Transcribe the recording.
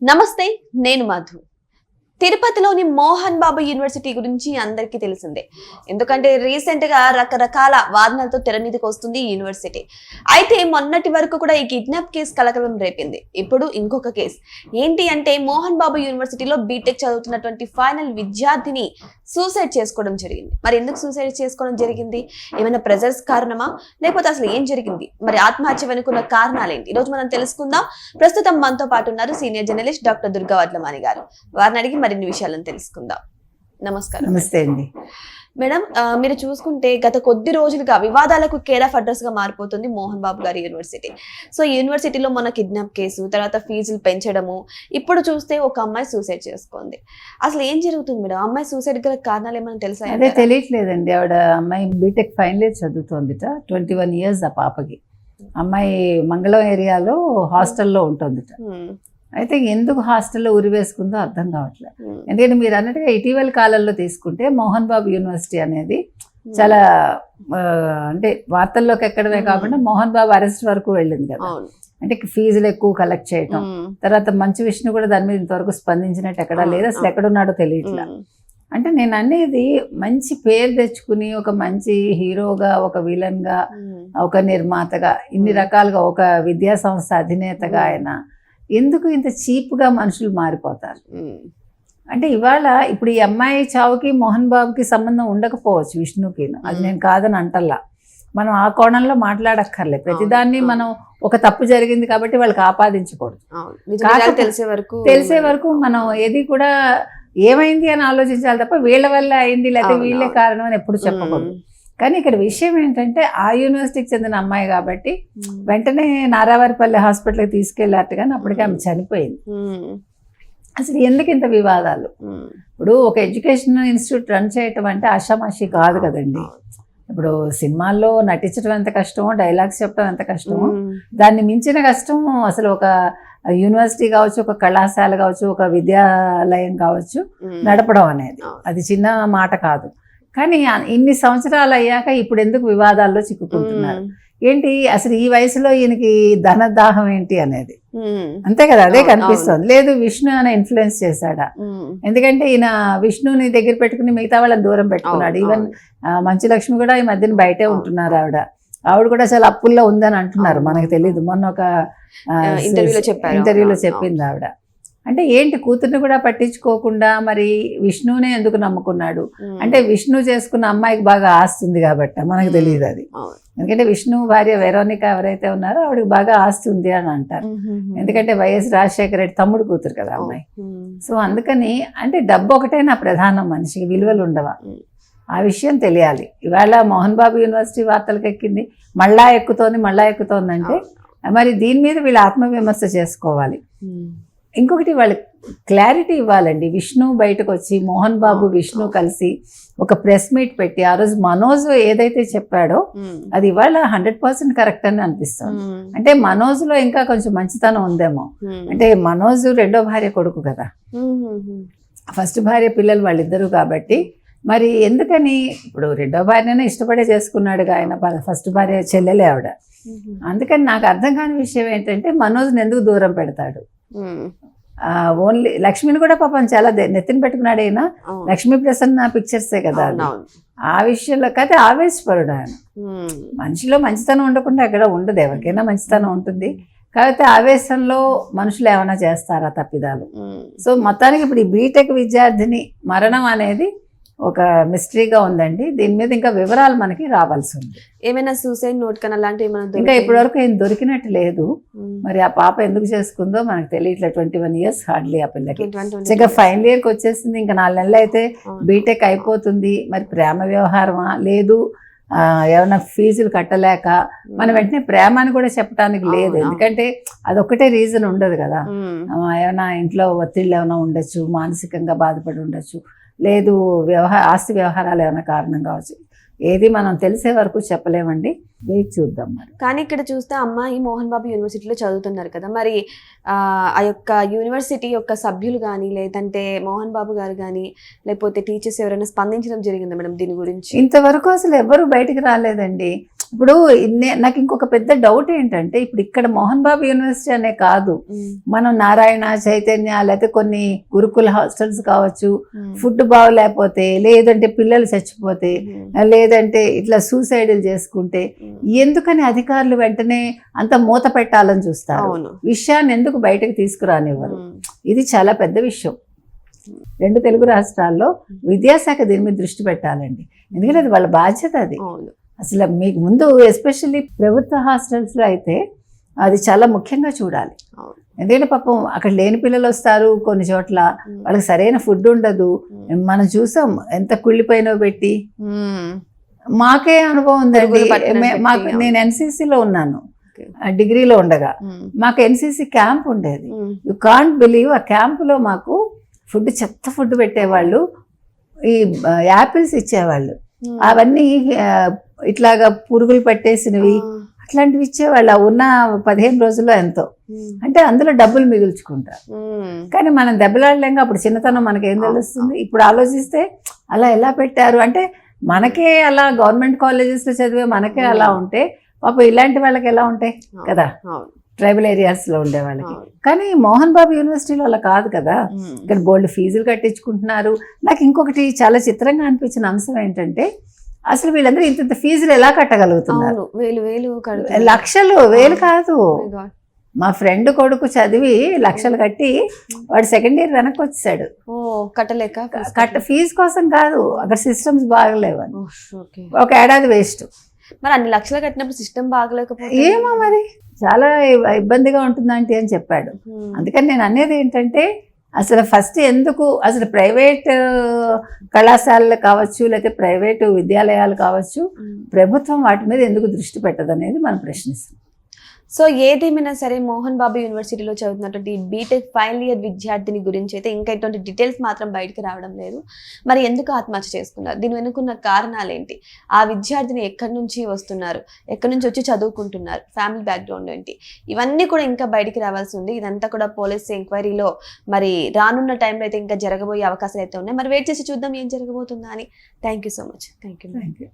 నమస్తే, నేను మధు. తిరుపతిలోని మోహన్ బాబు యూనివర్సిటీ గురించి అందరికీ తెలిసిందే. ఎందుకంటే రీసెంట్ గా రకరకాల వాదనలతో తెర మీదకి వస్తుంది ఈ యూనివర్సిటీ. అయితే మొన్నటి వరకు కూడా ఈ కిడ్నాప్ కేసు కలకలం రేపింది. ఇప్పుడు ఇంకొక కేసు ఏంటి అంటే, మోహన్ బాబు యూనివర్సిటీలో బీటెక్ చదువుతున్నటువంటి ఫైనల్ విద్యార్థిని సూసైడ్ చేసుకోవడం జరిగింది. మరి ఎందుకు సూసైడ్ చేసుకోవడం జరిగింది? ఏమైనా ప్రెజర్స్ కారణమా, లేకపోతే అసలు ఏం జరిగింది? మరి ఆత్మహత్య వెనుకున్న కారణాలు ఏంటి? ఈరోజు మనం తెలుసుకుందాం. ప్రస్తుతం మనతో పాటు ఉన్నారు senior journalist doctor Durga Vadlamani గారు. వారిని అడిగి మరిన్ని విషయాలను తెలుసుకుందాం. నమస్కారం. నమస్తే అండి మేడం. మీరు చూసుకుంటే గత కొద్ది రోజులుగా వివాదాలకు కేర్ ఆఫ్ అడ్రస్ గా మారిపోతుంది మోహన్ బాబు గారి యూనివర్సిటీ. సో ఈ యూనివర్సిటీలో మన కిడ్నాప్ కేసు, తర్వాత ఫీజులు పెంచడము, ఇప్పుడు చూస్తే ఒక అమ్మాయి సూసైడ్ చేసుకుంది. అసలు ఏం జరుగుతుంది మేడం? అమ్మాయి సూసైడ్ గల కారణాలు ఏమైనా తెలుసా? అదే తెలియట్లేదండి. ఆవిడ అమ్మాయి బీటెక్ ఫైనల్ ఇయర్ చదువుతోందిట. 21 years ఆ పాపకి. అమ్మాయి మంగళం ఏరియాలో హాస్టల్లో ఉంటుందిట. అయితే ఎందుకు హాస్టల్లో ఉరి వేసుకుందో అర్థం కావట్లేదు. ఎందుకంటే మీరు అన్నట్టుగా ఇటీవల కాలంలో తీసుకుంటే మోహన్ బాబు యూనివర్సిటీ అనేది చాలా అంటే వార్తల్లోకి ఎక్కడమే కాకుండా మోహన్ బాబు అరెస్ట్ వరకు వెళ్ళింది కదా. అంటే ఫీజులు ఎక్కువ కలెక్ట్ చేయటం, తర్వాత మంచు విష్ణు కూడా దాని మీద ఇంతవరకు స్పందించినట్టు ఎక్కడా లేదు. అసలు ఎక్కడున్నాడో తెలియట్లా. అంటే నేను అనేది మంచి పేరు తెచ్చుకుని ఒక మంచి హీరోగా, ఒక విలన్గా, ఒక నిర్మాతగా, ఇన్ని రకాలుగా ఒక విద్యా సంస్థ అధినేతగా ఆయన ఎందుకు ఇంత చీప్గా మనుషులు మారిపోతారు? అంటే ఇవాళ ఇప్పుడు ఈ అమ్మాయి చావుకి మోహన్ బాబుకి సంబంధం ఉండకపోవచ్చు, విష్ణుకి. అది నేను కాదని అంటల్లా. మనం ఆ కోణంలో మాట్లాడక్కర్లేదు. ప్రతిదాన్ని మనం ఒక తప్పు జరిగింది కాబట్టి వాళ్ళకి ఆపాదించకూడదు. తెలిసే వరకు మనం ఏది కూడా ఏమైంది అని ఆలోచించాలి తప్ప వీళ్ళ వల్ల అయింది లేకపోతే వీళ్ళే కారణం అని ఎప్పుడు చెప్పకూడదు. కానీ ఇక్కడ విషయం ఏంటంటే, ఆ యూనివర్సిటీకి చెందిన అమ్మాయి కాబట్టి వెంటనే నారావారిపల్లి హాస్పిటల్కి తీసుకెళ్ళారు, కానీ అప్పటికే ఆమె చనిపోయింది. అసలు ఎందుకు ఇంత వివాదాలు? ఇప్పుడు ఒక ఎడ్యుకేషన్ ఇన్స్టిట్యూట్ రన్ చేయటం అంటే ఆషామాషి కాదు కదండి. ఇప్పుడు సినిమాల్లో నటించడం ఎంత కష్టమో, డైలాగ్స్ చెప్పడం ఎంత కష్టమో, దాన్ని మించిన కష్టం అసలు ఒక యూనివర్సిటీ కావచ్చు, ఒక కళాశాల కావచ్చు, ఒక విద్యాలయం కావచ్చు నడపడం అనేది. అది చిన్న మాట కాదు. కానీ ఇన్ని సంవత్సరాలు అయ్యాక ఇప్పుడు ఎందుకు వివాదాల్లో చిక్కుకుంటున్నారు? ఏంటి అసలు ఈ వయసులో ఈయనకి ధనదాహం ఏంటి అనేది, అంతే కదా, అదే కనిపిస్తుంది. లేదు విష్ణు అనే ఇన్ఫ్లుయెన్స్ చేశాడా? ఎందుకంటే ఈయన విష్ణుని దగ్గర పెట్టుకుని మిగతా వాళ్ళని దూరం పెట్టుకున్నాడు. ఈవెన్ మంచు లక్ష్మి కూడా ఈ మధ్యన బయటే ఉంటున్నారు. ఆవిడ కూడా చాలా అప్పుల్లో ఉందని అంటున్నారు, మనకు తెలియదు. మొన్న ఒక ఇంటర్వ్యూలో చెప్పింది ఆవిడ. అంటే ఏంటి, కూతుర్ని కూడా పట్టించుకోకుండా మరి విష్ణునే ఎందుకు నమ్ముకున్నాడు? అంటే విష్ణు చేసుకున్న అమ్మాయికి బాగా ఆస్తి ఉంది కాబట్టి మనకు తెలియదు అది. ఎందుకంటే విష్ణు భార్య వెరోనిక ఎవరైతే ఉన్నారో ఆవిడకి బాగా ఆస్తి ఉంది అని అంటారు. ఎందుకంటే వైఎస్ రాజశేఖర రెడ్డి తమ్ముడు కూతురు కదా అమ్మాయి. సో అందుకని అంటే డబ్బు ఒకటే నా ప్రధానం, మనిషికి విలువలు ఉండవా? ఆ విషయం తెలియాలి. ఇవాళ మోహన్ బాబు యూనివర్సిటీ వార్తలకు ఎక్కింది, మళ్ళా ఎక్కుతోందంటే మరి దీని మీద వీళ్ళు ఆత్మవిమర్శ చేసుకోవాలి. ఇంకొకటి వాళ్ళకి క్లారిటీ ఇవ్వాలండి. విష్ణు బయటకు వచ్చి మోహన్ బాబు విష్ణు కలిసి ఒక ప్రెస్ మీట్ పెట్టి ఆ రోజు మనోజ్ ఏదైతే చెప్పాడో అది ఇవాళ 100% కరెక్ట్ అని అనిపిస్తుంది. అంటే మనోజ్లో ఇంకా కొంచెం మంచితనం ఉందేమో. అంటే మనోజ్ రెండో భార్య కొడుకు కదా, ఫస్ట్ భార్య పిల్లలు వాళ్ళిద్దరూ కాబట్టి మరి ఎందుకని ఇప్పుడు రెండో భార్యనే ఇష్టపడే చేసుకున్నాడుగా ఆయన, ఫస్ట్ భార్య చెల్లెలే ఆవిడ. అందుకని నాకు అర్థం కాని విషయం ఏంటంటే, మనోజ్ని ఎందుకు దూరం పెడతాడు? ఓన్లీ లక్ష్మిని కూడా పాపం చాలా నెత్తిన పెట్టుకున్నాడు ఆయన. లక్ష్మీ ప్రసన్న పిక్చర్సే కదా ఆ విషయంలో. అయితే ఆవేశపరుడు ఆయన. మనిషిలో మంచితనం ఉండకుండా ఎక్కడ ఉండదు, ఎవరికైనా మంచితనం ఉంటుంది. కాకపోతే ఆవేశంలో మనుషులు ఏమైనా చేస్తారా తప్పిదాలు? సో మొత్తానికి ఇప్పుడు ఈ బీటెక్ విద్యార్థిని మరణం అనేది ఒక మిస్టరీగా ఉందండి. దీని మీద ఇంకా వివరాలు మనకి రావాల్సి ఉంది. ఏమైనా సూసైడ్ నోట్ కన్నా అలాంటివి ఇంకా ఇప్పటి వరకు ఏం దొరికినట్టు లేదు. మరి ఆ పాప ఎందుకు చేసుకుందో మనకు తెలియట్లేదు. 21 years హార్డ్లీ ఆ పిల్లకి. ఇంకా ఫైనల్ ఇయర్కి వచ్చేసింది, ఇంకా 4 నెలలు అయితే బీటెక్ అయిపోతుంది. మరి ప్రేమ వ్యవహారమా, లేదు ఏమైనా ఫీజులు కట్టలేక, మనం వెంటనే ప్రేమ అని కూడా చెప్పడానికి లేదు. ఎందుకంటే అదొక్కటే రీజన్ ఉండదు కదా. ఏమైనా ఇంట్లో ఒత్తిళ్ళు ఏమైనా ఉండొచ్చు, మానసికంగా బాధపడి ఉండొచ్చు, లేదు ఆస్తి వ్యవహారాలు ఏమైనా కారణం కావచ్చు. ఏది మనం తెలిసే వరకు చెప్పలేమండి, వెయిట్ చూద్దాం. మరి కానీ ఇక్కడ చూస్తే అమ్మాయి మోహన్ బాబు యూనివర్సిటీలో చదువుతున్నారు కదా, మరి ఆ యొక్క యూనివర్సిటీ యొక్క సభ్యులు కానీ, లేదంటే మోహన్ బాబు గారు కానీ, లేకపోతే టీచర్స్ ఎవరైనా స్పందించడం జరిగిందా మేడం దీని గురించి? ఇంతవరకు అసలు ఎవరు బయటికి రాలేదండి. ఇప్పుడు నాకు ఇంకొక పెద్ద డౌట్ ఏంటంటే ఇప్పుడు ఇక్కడ మోహన్ బాబు యూనివర్సిటీ అనే కాదు, మనం నారాయణ, చైతన్య, లేకపోతే కొన్ని గురుకుల హాస్టల్స్ కావచ్చు, ఫుడ్ బాగోలేకపోతే, లేదంటే పిల్లలు చచ్చిపోతే, లేదంటే ఇట్లా సూసైడ్లు చేసుకుంటే ఎందుకని అధికారులు వెంటనే అంత మూత పెట్టాలని చూస్తారు, విషయాన్ని ఎందుకు బయటకు తీసుకురానివ్వరు? ఇది చాలా పెద్ద విషయం. 2 తెలుగు రాష్ట్రాల్లో విద్యాశాఖ దీని మీద దృష్టి పెట్టాలండి, ఎందుకంటే అది వాళ్ళ బాధ్యత. అది అసలు మీకు ముందు ఎస్పెషల్లీ ప్రభుత్వ హాస్టల్స్లో అయితే అది చాలా ముఖ్యంగా చూడాలి. ఎందుకంటే పాపం అక్కడ లేని పిల్లలు వస్తారు, కొన్ని చోట్ల వాళ్ళకి సరైన ఫుడ్ ఉండదు. మనం చూసాం ఎంత కుళ్ళిపోయినో పెట్టి. మాకే అనుభవం ఉందండి. నేను ఎన్సీసీలో ఉన్నాను డిగ్రీలో ఉండగా, మాకు ఎన్సీసీ క్యాంప్ ఉండేది. యు కాంట్ బిలీవ్, ఆ క్యాంపులో మాకు ఫుడ్ చెత్త ఫుడ్ పెట్టేవాళ్ళు, ఈ యాపిల్స్ ఇచ్చేవాళ్ళు, అవన్నీ ఇట్లాగా పురుగులు పట్టేసినవి అట్లాంటివి ఇచ్చేవాళ్ళు. ఉన్న 15 రోజుల్లో ఎంతో, అంటే అందులో డబ్బులు మిగుల్చుకుంటారు. కానీ మనం దెబ్బలాడలేక అప్పుడు చిన్నతనం మనకేం తెలుస్తుంది. ఇప్పుడు ఆలోచిస్తే అలా ఎలా పెట్టారు అంటే, మనకే అలా గవర్నమెంట్ కాలేజెస్లో చదివే మనకే అలా ఉంటే పాపం ఇలాంటి వాళ్ళకి ఎలా ఉంటాయి కదా, ట్రైబల్ ఏరియాస్లో ఉండే వాళ్ళకి. కానీ మోహన్ బాబు యూనివర్సిటీలో అలా కాదు కదా, ఇక్కడ బోల్డ్ ఫీజులు కట్టించుకుంటున్నారు. నాకు ఇంకొకటి చాలా చిత్రంగా అనిపించిన అంశం ఏంటంటే, అసలు వీళ్ళందరూ ఇంత ఫీజులు ఎలా కట్టగలుగుతున్నారు? లక్షలు, వేలు కాదు. మా ఫ్రెండ్ కొడుకు చదివి లక్షలు కట్టి వాడు సెకండ్ ఇయర్ వెనక్కి వచ్చేసాడు. ఫీజు కోసం కాదు, అక్కడ సిస్టమ్స్ బాగలేవని. ఒక ఏడాది వేస్ట్. మరి అన్ని లక్షలు కట్టినప్పుడు సిస్టమ్ బాగలేకపోతే ఏమో మరి చాలా ఇబ్బందిగా ఉంటుందంటే అని చెప్పాడు. అందుకని నేను అనేది ఏంటంటే, అసలు ఫస్ట్ ఎందుకు అసలు ప్రైవేట్ కళాశాలలు కావచ్చు, లేకపోతే ప్రైవేటు విద్యాలయాలు కావచ్చు, ప్రభుత్వం వాటి మీద ఎందుకు దృష్టి పెట్టదు అనేది మనం ప్రశ్నిస్తాం. సో ఏదేమైనా సరే మోహన్ బాబు యూనివర్సిటీలో చదువుతున్నటువంటి బీటెక్ ఫైనల్ ఇయర్ విద్యార్థిని గురించి అయితే ఇంకా ఇటువంటి డీటెయిల్స్ మాత్రం బయటకు రావడం లేదు. మరి ఎందుకు ఆత్మహత్య చేసుకున్నారు, దీని వెనుకున్న కారణాలు ఏంటి, ఆ విద్యార్థిని ఎక్కడి నుంచి వస్తున్నారు, ఎక్కడి నుంచి వచ్చి చదువుకుంటున్నారు, ఫ్యామిలీ బ్యాక్గ్రౌండ్ ఏంటి, ఇవన్నీ కూడా ఇంకా బయటికి రావాల్సి ఉంది. ఇదంతా కూడా పోలీస్ ఎంక్వైరీలో మరి రానున్న టైంలో అయితే ఇంకా జరగబోయే అవకాశాలు అయితే ఉన్నాయి. మరి వెయిట్ చేసి చూద్దాం ఏం జరగబోతుందా అని. Thank you so much. Thank you.